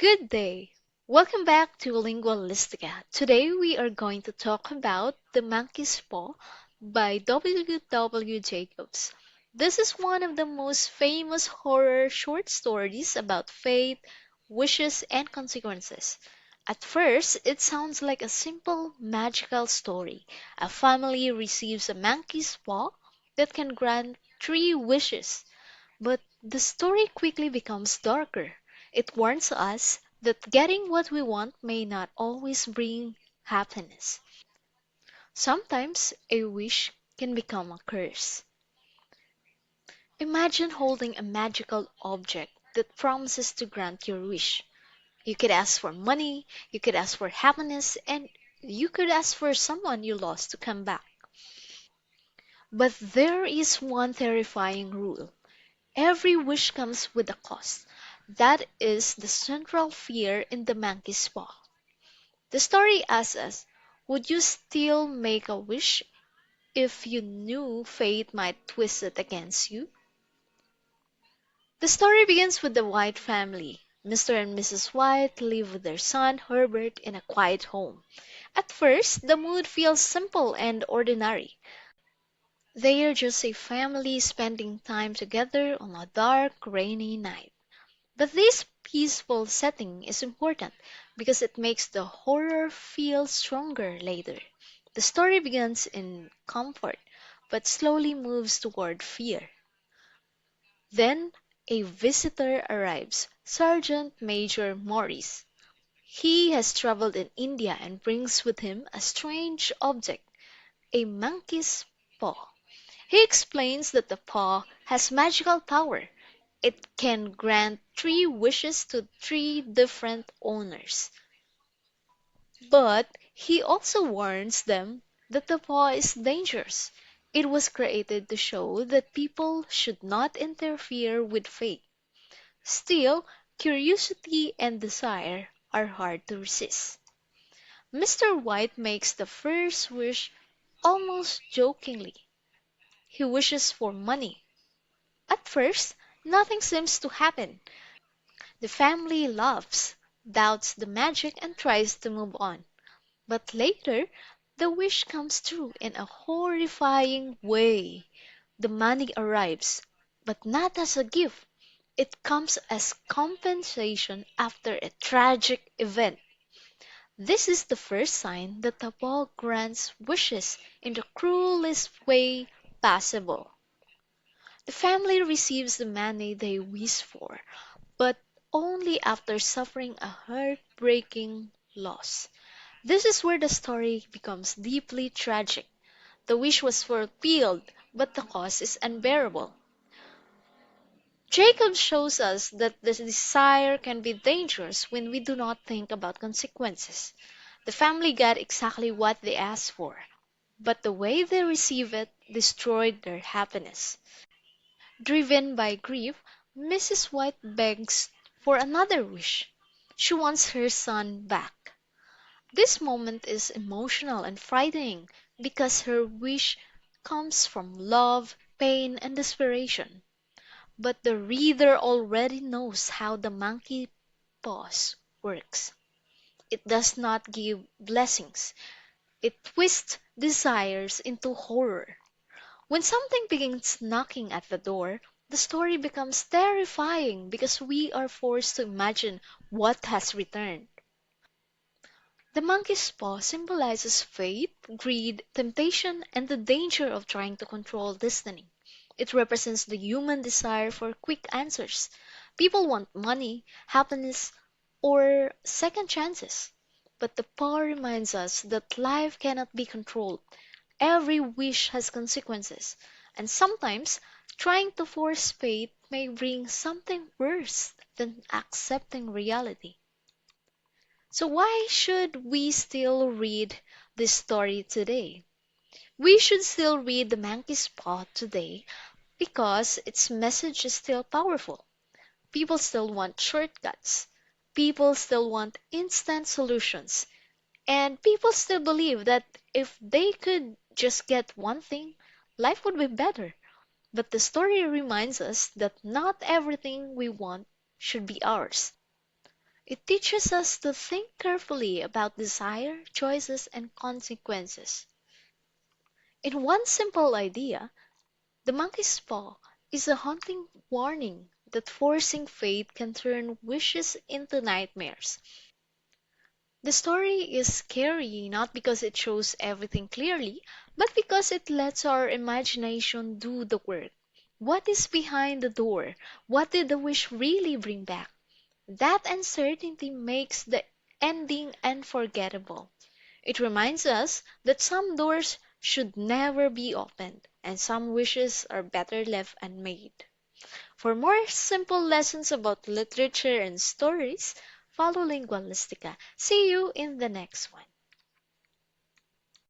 Good day. Welcome back to Lingualistica. Today we are going to talk about The Monkey's Paw by W. W. Jacobs. This is one of the most famous horror short stories about fate, wishes, and consequences. At first, it sounds like a simple magical story. A family receives a monkey's paw that can grant three wishes. But the story quickly becomes darker. It warns us that getting what we want may not always bring happiness. Sometimes a wish can become a curse. Imagine holding a magical object that promises to grant your wish. You could ask for money, you could ask for happiness, and you could ask for someone you lost to come back. But there is one terrifying rule. Every wish comes with a cost. That is the central fear in the monkey's paw. The story asks us, would you still make a wish if you knew fate might twist it against you? The story begins with the White family. Mr. and Mrs. White live with their son Herbert in a quiet home. At first, the mood feels simple and ordinary. They are just a family spending time together on a dark, rainy night. But this peaceful setting is important because it makes the horror feel stronger later. The story begins in comfort but slowly moves toward fear. Then a visitor arrives, Sergeant Major Morris. He has traveled in India and brings with him a strange object, a monkey's paw. He explains that the paw has magical power. It can grant three wishes to three different owners. But he also warns them that the paw is dangerous. It was created to show that people should not interfere with fate. Still, curiosity and desire are hard to resist. Mr. White makes the first wish almost jokingly. He wishes for money. At first, nothing seems to happen. The family laughs, doubts the magic, and tries to move on. But later, the wish comes true in a horrifying way. The money arrives, but not as a gift. It comes as compensation after a tragic event. This is the first sign that the ball grants wishes in the cruelest way possible. The family receives the money they wish for, but only after suffering a heartbreaking loss. This is where the story becomes deeply tragic. The wish was fulfilled, but the cost is unbearable. Jacob shows us that the desire can be dangerous when we do not think about consequences. The family got exactly what they asked for, but the way they received it destroyed their happiness. Driven by grief, Mrs. White begs for another wish. She wants her son back. This moment is emotional and frightening because her wish comes from love, pain, and desperation. But the reader already knows how the monkey paws works. It does not give blessings, it twists desires into horror. When something begins knocking at the door, the story becomes terrifying because we are forced to imagine what has returned. The monkey's paw symbolizes fate, greed, temptation, and the danger of trying to control destiny. It represents the human desire for quick answers. People want money, happiness, or second chances. But the paw reminds us that life cannot be controlled. Every wish has consequences, and sometimes trying to force fate may bring something worse than accepting reality. So, why should we still read this story today? We should still read The Monkey's Paw today because its message is still powerful. People still want shortcuts. People still want instant solutions. And people still believe that if they could just get one thing, life would be better. But the story reminds us that not everything we want should be ours. It teaches us to think carefully about desire, choices, and consequences. In one simple idea, the monkey's paw is a haunting warning that forcing fate can turn wishes into nightmares. The story is scary not because it shows everything clearly, but because it lets our imagination do the work. What is behind the door? What did the wish really bring back? That uncertainty makes the ending unforgettable. It reminds us that some doors should never be opened, and some wishes are better left unmade. For more simple lessons about literature and stories, follow Lingualistica. See you in the next one.